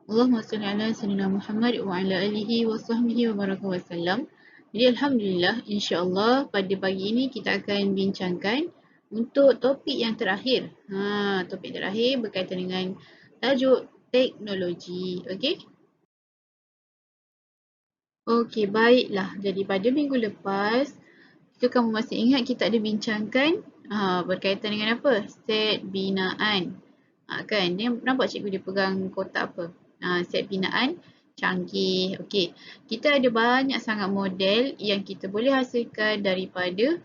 Allahumma salli ala sayyidina Muhammad wa ala alihi wa sahbihi wa baraka wa sallam. Jadi Alhamdulillah, insyaAllah pada pagi ini kita akan bincangkan untuk topik yang terakhir. Topik terakhir berkaitan dengan tajuk teknologi. Okey? Okey, baiklah. Jadi pada minggu lepas, jika kamu masih ingat kita ada bincangkan berkaitan dengan apa? Set binaan. Kan? Dia nampak cikgu dia pegang kotak apa? Set binaan canggih. Okey. Kita ada banyak sangat model yang kita boleh hasilkan daripada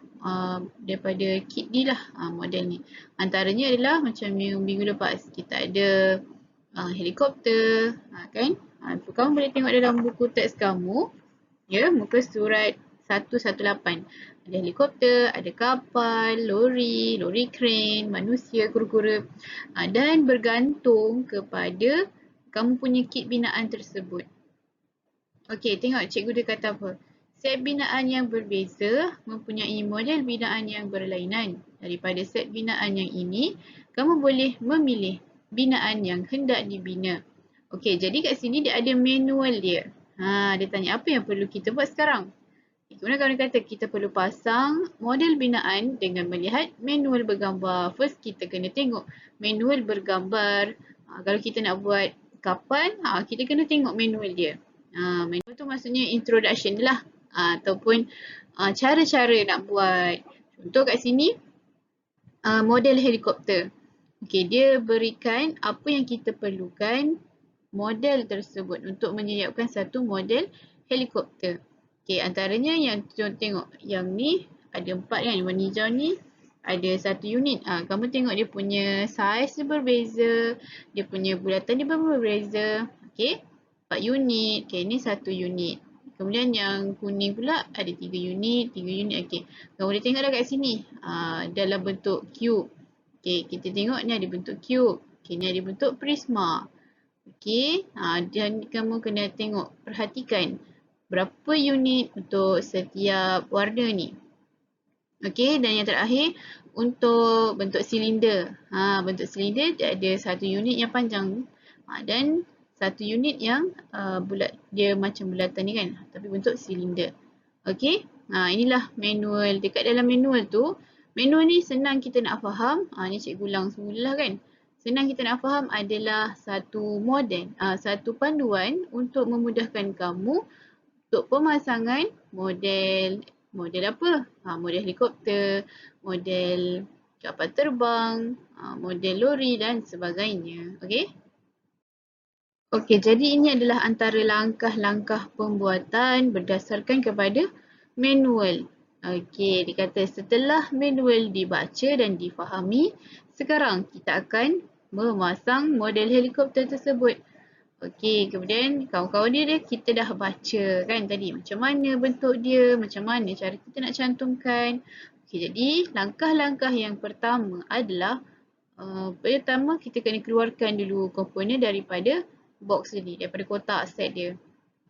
kit ni lah, model ni. Antaranya adalah macam minggu lepas kita ada helikopter, kan? Kamu boleh tengok dalam buku teks kamu, ya, muka surat 118. Ada helikopter, ada kapal, lori kren, manusia, kura-kura, dan bergantung kepada kamu punya kit binaan tersebut. Okey, tengok cikgu dia kata apa. Set binaan yang berbeza mempunyai model binaan yang berlainan. Daripada set binaan yang ini, kamu boleh memilih binaan yang hendak dibina. Okey, jadi kat sini dia ada manual dia. Dia tanya apa yang perlu kita buat sekarang. Kemudian kawan kata kita perlu pasang model binaan dengan melihat manual bergambar. First kita kena tengok manual bergambar. Kalau kita nak buat kapal, kita kena tengok manual dia. Manual tu maksudnya introduction lah, ataupun cara-cara nak buat. Contoh kat sini model helikopter. Okey, dia berikan apa yang kita perlukan model tersebut untuk menyiapkan satu model helikopter. Okey, antaranya yang tengok yang ni ada 4 kan, warna hijau ni ada 1 unit. Kamu tengok dia punya saiz dia berbeza, dia punya bulatan dia berbeza. Okey, 4 unit. Okey, ni 1 unit. Kemudian yang kuning pula ada 3 unit, 3 unit. Okey, kamu boleh tengok dah kat sini. Dalam bentuk cube. Okey, kita tengok ni ada bentuk cube. Okey, ni ada bentuk prisma. Okey, dan kamu kena tengok, perhatikan berapa unit untuk setiap warna ni. Okey, dan yang terakhir untuk bentuk silinder. Bentuk silinder dia ada 1 unit yang panjang dan 1 unit yang bulat, dia macam bulatan ni kan, tapi bentuk silinder. Okey, inilah manual. Dekat dalam manual tu, manual ni senang kita nak faham. Ni cikgu ulang semula kan. Senang kita nak faham adalah satu model, satu panduan untuk memudahkan kamu untuk pemasangan model apa? Model helikopter, model kapal terbang, model lori dan sebagainya. Okey? Okey, jadi ini adalah antara langkah-langkah pembuatan berdasarkan kepada manual. Okey, dikata setelah manual dibaca dan difahami, sekarang kita akan memasang model helikopter tersebut. Okey, kemudian kawan-kawan dia kita dah baca kan tadi macam mana bentuk dia, macam mana cara kita nak cantumkan. Okey, jadi langkah-langkah yang pertama adalah pertama kita kena keluarkan dulu komponen daripada box ni, daripada kotak set dia.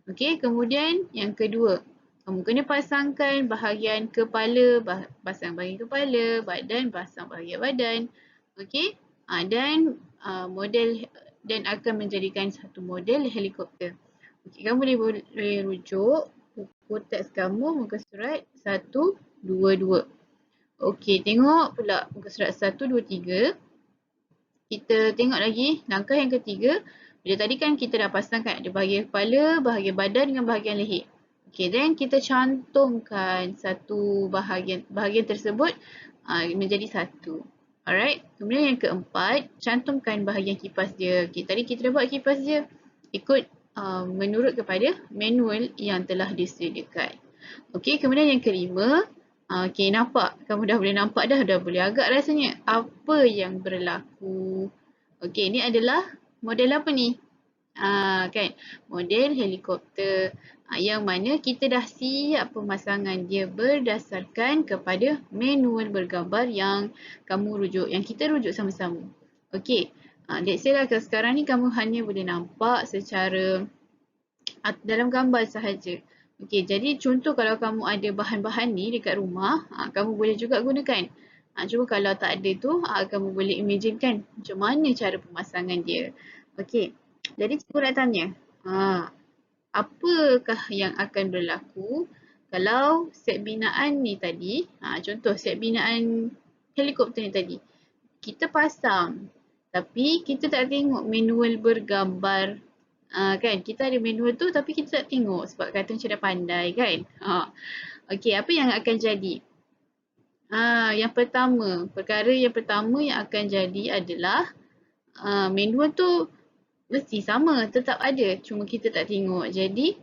Okey, kemudian yang kedua, kamu kena pasangkan bahagian kepala, pasang bahagian kepala, badan, pasang bahagian badan. Okey, dan model dan akan menjadikan satu model helikopter. Okey, kamu boleh rujuk buku teks kamu muka surat 122. Okey, tengok pula muka surat 123. Kita tengok lagi langkah yang ketiga. Bila tadi kan kita dah pasangkan ada bahagian kepala, bahagian badan dengan bahagian leher. Okey, then kita cantumkan satu bahagian tersebut menjadi satu. Alright, kemudian yang keempat, cantumkan bahagian kipas dia. Okey, tadi kita dah buat kipas dia ikut menurut kepada manual yang telah disediakan. Okey, kemudian yang kelima, okey, nampak? Kamu dah boleh nampak dah boleh agak rasanya apa yang berlaku. Okey, ini adalah model apa ni? Kan? Model helikopter. Yang mana kita dah siap pemasangan dia berdasarkan kepada manual bergambar yang kamu rujuk, yang kita rujuk sama-sama. Okey, let's say lah sekarang ni kamu hanya boleh nampak secara dalam gambar sahaja. Okey, jadi contoh kalau kamu ada bahan-bahan ni dekat rumah, kamu boleh juga gunakan. Cuma kalau tak ada tu, kamu boleh imagine kan macam mana cara pemasangan dia. Okey, Jadi cikgu nak tanya, apakah yang akan berlaku kalau set binaan ni tadi, contoh set binaan helikopter ni tadi, kita pasang tapi kita tak tengok manual bergambar. Kan kita ada manual tu tapi kita tak tengok sebab kata macam dah pandai kan. Okey, apa yang akan jadi? Yang pertama, perkara yang pertama yang akan jadi adalah manual tu mesti sama, tetap ada, cuma kita tak tengok. Jadi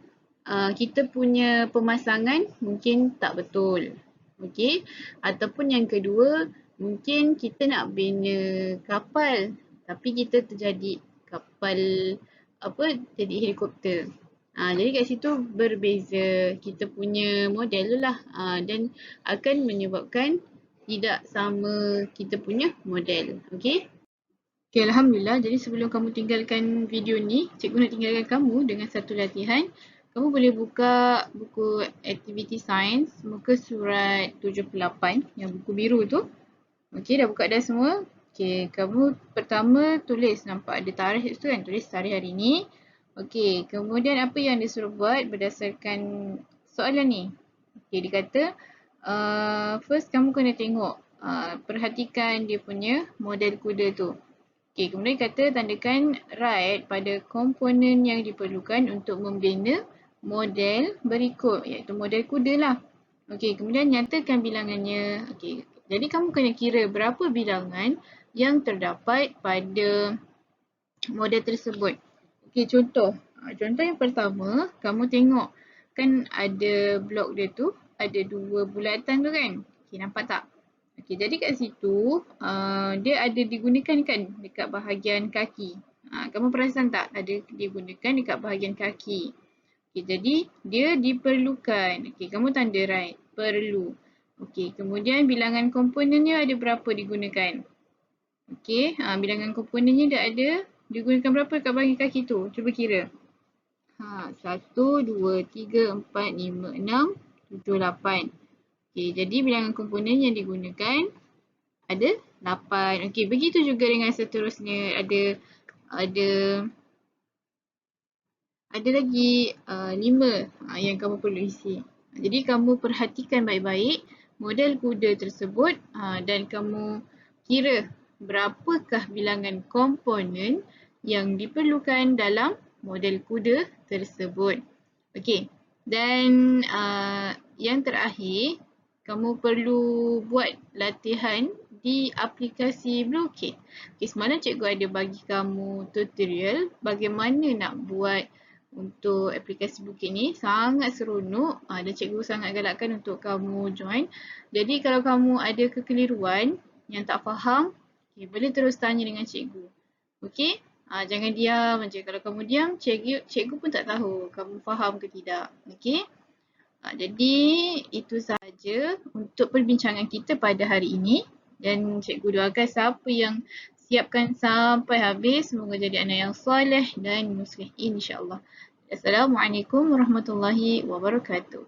kita punya pemasangan mungkin tak betul. Okey, ataupun yang kedua, mungkin kita nak bina kapal tapi kita terjadi kapal jadi helikopter. Jadi kat situ berbeza kita punya model tu lah, dan akan menyebabkan tidak sama kita punya model. Okey. Okay, Alhamdulillah. Jadi sebelum kamu tinggalkan video ni, cikgu nak tinggalkan kamu dengan satu latihan. Kamu boleh buka buku Activity Science, muka surat 78, yang buku biru tu. Okey, dah buka dah semua. Okey, kamu pertama tulis, nampak ada tarikh tu kan, tulis tarikh hari ni. Okey, kemudian apa yang dia suruh buat berdasarkan soalan ni. Okey, dia kata first kamu kena tengok, perhatikan dia punya model kuda tu. Okey, kemudian kata tandakan right pada komponen yang diperlukan untuk membina model berikut, iaitu model kuda lah. Okey, kemudian nyatakan bilangannya. Okey, jadi kamu kena kira berapa bilangan yang terdapat pada model tersebut. Okey, contoh. Contoh yang pertama, kamu tengok kan ada blok dia tu, ada dua bulatan tu kan. Okey, nampak tak? Okey, jadi kat situ dia ada digunakan kan dekat bahagian kaki. Kamu perasan tak ada digunakan dekat bahagian kaki. Okey, jadi dia diperlukan. Okey, kamu tanda right, perlu. Okey, kemudian bilangan komponennya ada berapa digunakan? Okey, bilangan komponennya dah ada digunakan berapa kat bahagian kaki tu? Cuba kira. 1, 2, 3, 4, 5, 6, 7, 8. Okey, jadi bilangan komponen yang digunakan ada 8. Okey, begitu juga dengan seterusnya. Ada lagi 5 yang kamu perlu isi. Jadi kamu perhatikan baik-baik model kuda tersebut dan kamu kira berapakah bilangan komponen yang diperlukan dalam model kuda tersebut. Okey, dan yang terakhir, kamu perlu buat latihan di aplikasi Blokit. Okay, semalam cikgu ada bagi kamu tutorial bagaimana nak buat untuk aplikasi Blokit ni. Sangat seronok dan cikgu sangat galakkan untuk kamu join. Jadi kalau kamu ada kekeliruan yang tak faham, boleh terus tanya dengan cikgu. Okey? Jangan diam aja. Kalau kamu diam, cikgu pun tak tahu kamu faham ke tidak. Okey? Jadi itu sahaja untuk perbincangan kita pada hari ini. Dan cikgu doakan siapa yang siapkan sampai habis, semoga jadi anak yang soleh dan muslim insya-Allah. Assalamualaikum warahmatullahi wabarakatuh.